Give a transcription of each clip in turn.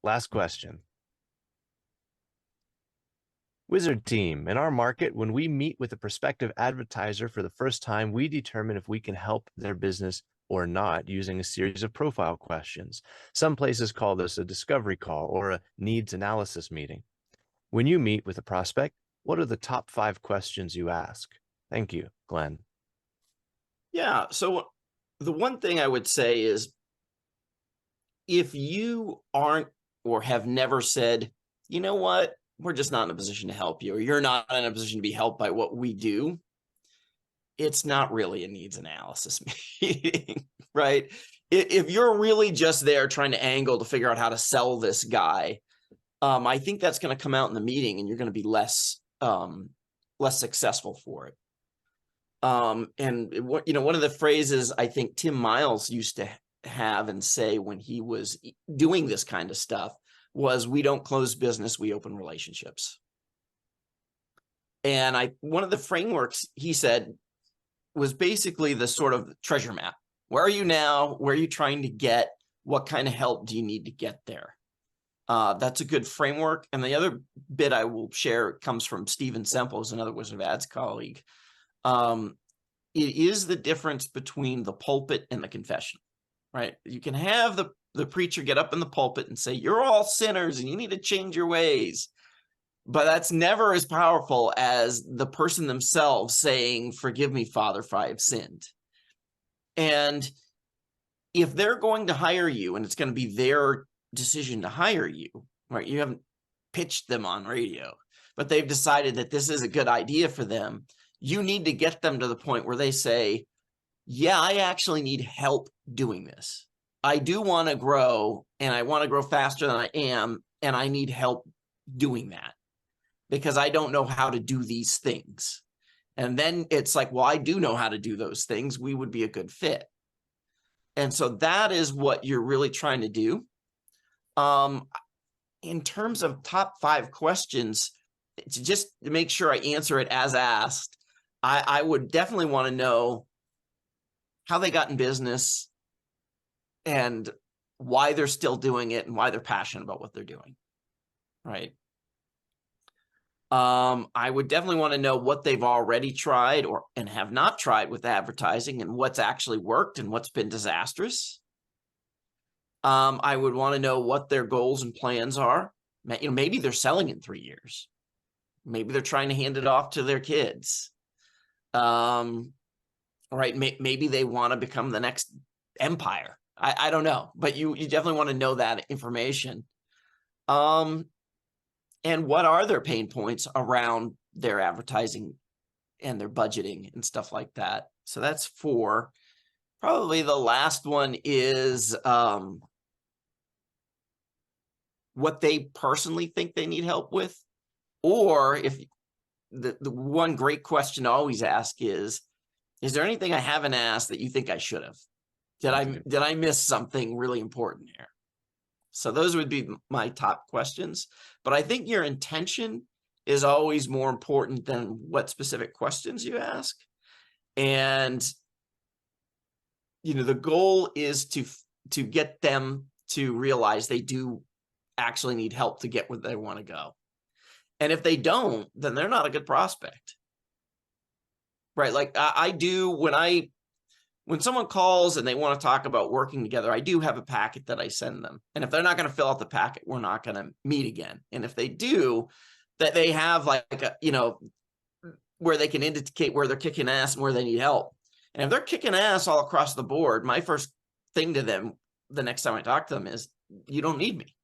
Last question. Wizard team, in our market, when we meet with a prospective advertiser for the first time, we determine if we can help their business or not using a series of profile questions. Some places call this a discovery call or a needs analysis meeting. When you meet with a prospect, what are the top 5 questions you ask? Thank you, Glenn. Yeah. So the one thing I would say is if you aren't or have never said, you know what, we're just not in a position to help you, or you're not in a position to be helped by what we do, it's not really a needs analysis meeting, right? If you're really just there trying to angle to figure out how to sell this guy, I think that's going to come out in the meeting, and you're going to be less successful for it. And one of the phrases I think Tim Miles used to have and say when he was doing this kind of stuff was, "We don't close business, we open relationships." And one of the frameworks he said was basically the sort of treasure map. Where are you now? Where are you trying to get? What kind of help do you need to get there? That's a good framework. And the other bit I will share comes from Steven Semple, who's another Wizard of Ads colleague. It is the difference between the pulpit and the confession, right? You can have the preacher get up in the pulpit and say, you're all sinners and you need to change your ways. But that's never as powerful as the person themselves saying, forgive me, Father, for I have sinned. And if they're going to hire you and it's going to be their decision to hire you, right? You haven't pitched them on radio, but they've decided that this is a good idea for them. You need to get them to the point where they say, yeah, I actually need help doing this. I do want to grow, and I want to grow faster than I am, and I need help doing that because I don't know how to do these things. And then it's like, well, I do know how to do those things. We would be a good fit. And so that is what you're really trying to do. In terms of top 5 questions, just to make sure I answer it as asked, I would definitely want to know how they got in business and why they're still doing it and why they're passionate about what they're doing, right? I would definitely want to know what they've already tried and have not tried with advertising and what's actually worked and what's been disastrous. I would want to know what their goals and plans are. Maybe they're selling in 3 years. Maybe they're trying to hand it off to their kids. Right? Maybe they want to become the next empire. I don't know, but you definitely want to know that information. And what are their pain points around their advertising and their budgeting and stuff like that? So that's 4. Probably the last one is what they personally think they need help with. Or if the one great question to always ask is there anything I haven't asked that you think I should have? Did I miss something really important here? So those would be my top questions. But I think your intention is always more important than what specific questions you ask. And the goal is to get them to realize they do actually need help to get where they want to go. And if they don't, then they're not a good prospect. Right? Like I do when someone calls and they want to talk about working together, I do have a packet that I send them. And if they're not going to fill out the packet, we're not going to meet again. And if they do, that they have like where they can indicate where they're kicking ass and where they need help. And if they're kicking ass all across the board, my first thing to them the next time I talk to them is, you don't need me.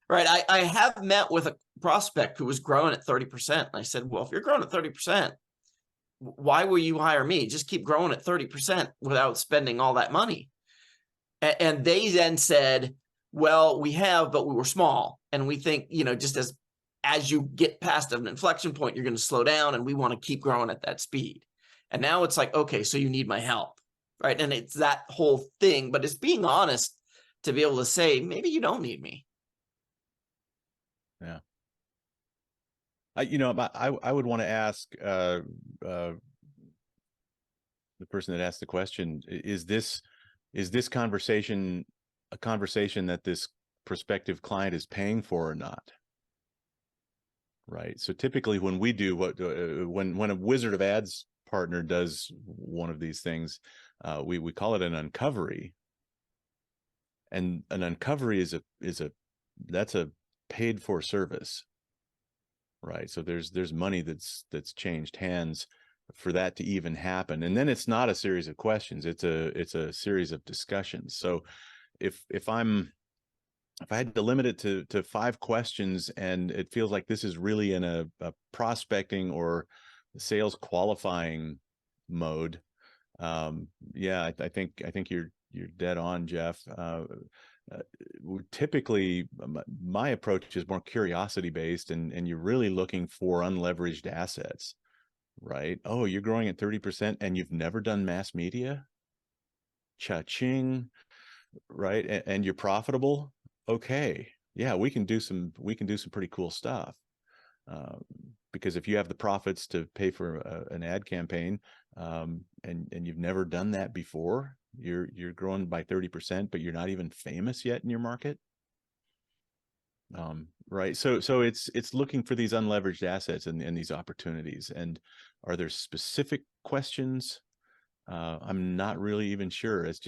Right? I have met with a prospect who was growing at 30%. And I said, well, if you're growing at 30%, why will you hire me? Just keep growing at 30% without spending all that money. And they then said, well, we have, but we were small. And we think, just as you get past an inflection point, you're going to slow down, and we want to keep growing at that speed. And now it's like, okay, so you need my help, right? And it's that whole thing, but it's being honest to be able to say, maybe you don't need me. Yeah. I would want to ask the person that asked the question, is this conversation a conversation that this prospective client is paying for or not. Right. So typically when we do when a Wizard of Ads partner does one of these things, we call it an uncovery. And an uncovery that's a paid for service. Right. So there's money that's changed hands for that to even happen. And then it's not a series of questions. It's a series of discussions. So if I had to limit it to 5 questions, and it feels like this is really in a prospecting or sales qualifying mode, yeah, I think you're dead on, Jeff. Typically, my approach is more curiosity based, and you're really looking for unleveraged assets, right? Oh, you're growing at 30% and you've never done mass media? Cha-ching, right? And you're profitable? Okay, yeah, we can do some pretty cool stuff. Because if you have the profits to pay for an ad campaign, and you've never done that before, you're growing by 30%, but you're not even famous yet in your market. Right. So it's looking for these unleveraged assets and these opportunities. And are there specific questions? I'm not really even sure. It's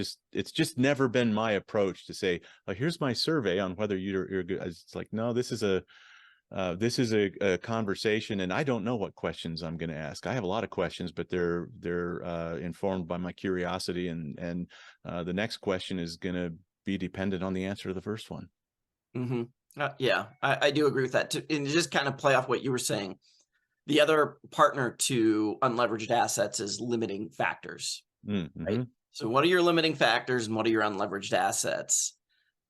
just never been my approach to say, oh, here's my survey on whether you're good. It's like, no, this is a conversation, and I don't know what questions I'm going to ask. I have a lot of questions, but they're informed by my curiosity, and the next question is going to be dependent on the answer to the first one. Mm-hmm. Yeah, I do agree with that too. And just kind of play off what you were saying. The other partner to unleveraged assets is limiting factors, Mm-hmm. right? So what are your limiting factors and what are your unleveraged assets?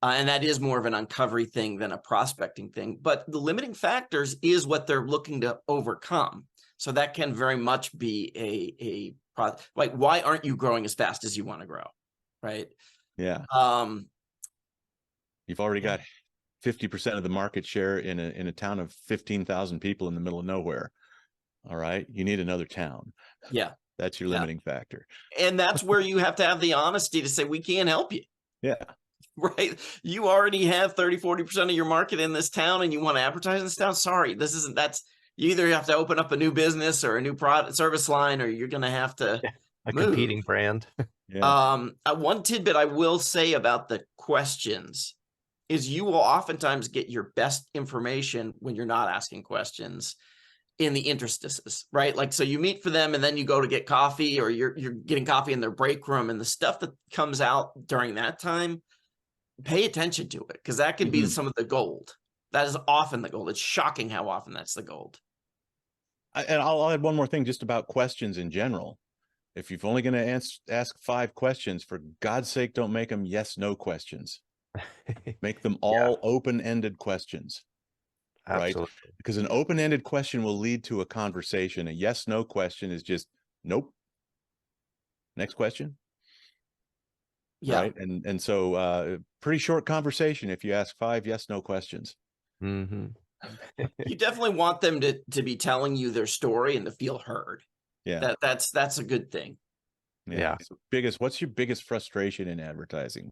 And that is more of an uncovery thing than a prospecting thing. But the limiting factors is what they're looking to overcome. So that can very much be like, why aren't you growing as fast as you want to grow, right? Yeah. You've already got 50% of the market share in a town of 15,000 people in the middle of nowhere. All right, you need another town. Yeah, that's your limiting factor. And that's where you have to have the honesty to say, we can't help you. Yeah. Right. You already have 30-40% of your market in this town and you want to advertise in this town. Sorry, you either have to open up a new business or a new product service line, or you're going to have to a move. competing brand. Yeah. One tidbit I will say about the questions is you will oftentimes get your best information when you're not asking questions in the interstices, right? Like, so you meet for them and then you go to get coffee, or you're getting coffee in their break room, and the stuff that comes out during that time, pay attention to it, because that could be some of the gold. That is often the gold. It's shocking how often that's the gold. And I'll add one more thing just about questions in general. If you're only going to ask 5 questions, for God's sake, don't make them yes/no questions. Make them all open-ended questions. Absolutely. Right? Because an open-ended question will lead to a conversation. A yes/no question is just nope. Next question. Yeah. Right. And so pretty short conversation if you ask 5 yes/no questions. Mm-hmm. You definitely want them to be telling you their story and to feel heard. Yeah. That's a good thing. Yeah. So what's your biggest frustration in advertising?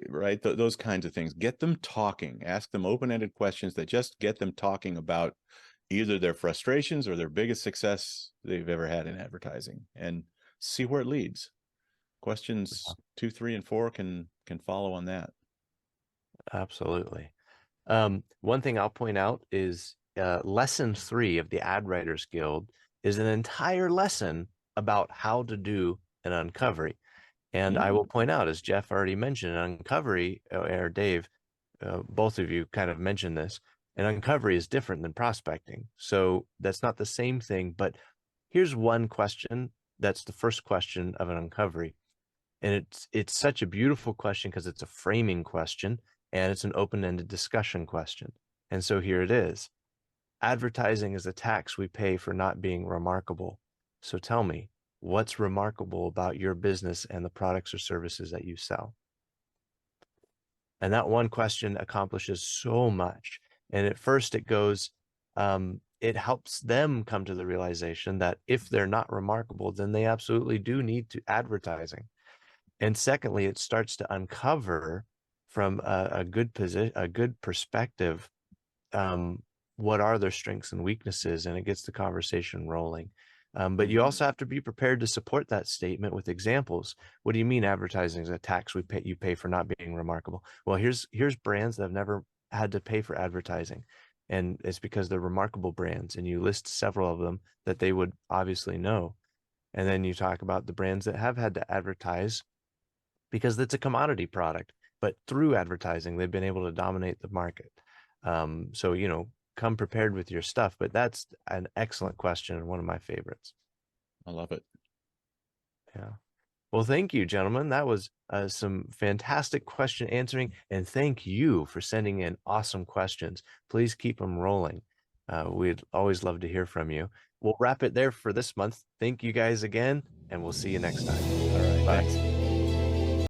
Right? Those kinds of things. Get them talking. Ask them open-ended questions that just get them talking about either their frustrations or their biggest success they've ever had in advertising, and see where it leads. Questions 2, 3, and 4 can follow on that. Absolutely. One thing I'll point out is lesson 3 of the Ad Writers Guild is an entire lesson about how to do an uncovery. And I will point out, as Jeff already mentioned, an uncovery, or Dave, both of you kind of mentioned this, an uncovery is different than prospecting. So that's not the same thing, but here's one question. That's the first question of an uncovery. And it's such a beautiful question because it's a framing question and it's an open-ended discussion question. And so here it is. Advertising is a tax we pay for not being remarkable. So tell me, what's remarkable about your business and the products or services that you sell? And that one question accomplishes so much. And at first it goes, it helps them come to the realization that if they're not remarkable, then they absolutely do need to advertising. And secondly, it starts to uncover from a good position, a good perspective, what are their strengths and weaknesses, and it gets the conversation rolling. But you also have to be prepared to support that statement with examples. What do you mean advertising is a tax you pay for not being remarkable? Well, here's brands that have never had to pay for advertising, and it's because they're remarkable brands, and you list several of them that they would obviously know. And then you talk about the brands that have had to advertise because it's a commodity product, but through advertising, they've been able to dominate the market. So, come prepared with your stuff, but that's an excellent question and one of my favorites. I love it. Yeah. Well, thank you, gentlemen. That was some fantastic question answering, and thank you for sending in awesome questions. Please keep them rolling. We'd always love to hear from you. We'll wrap it there for this month. Thank you guys again, and we'll see you next time. All right. Bye. Thanks.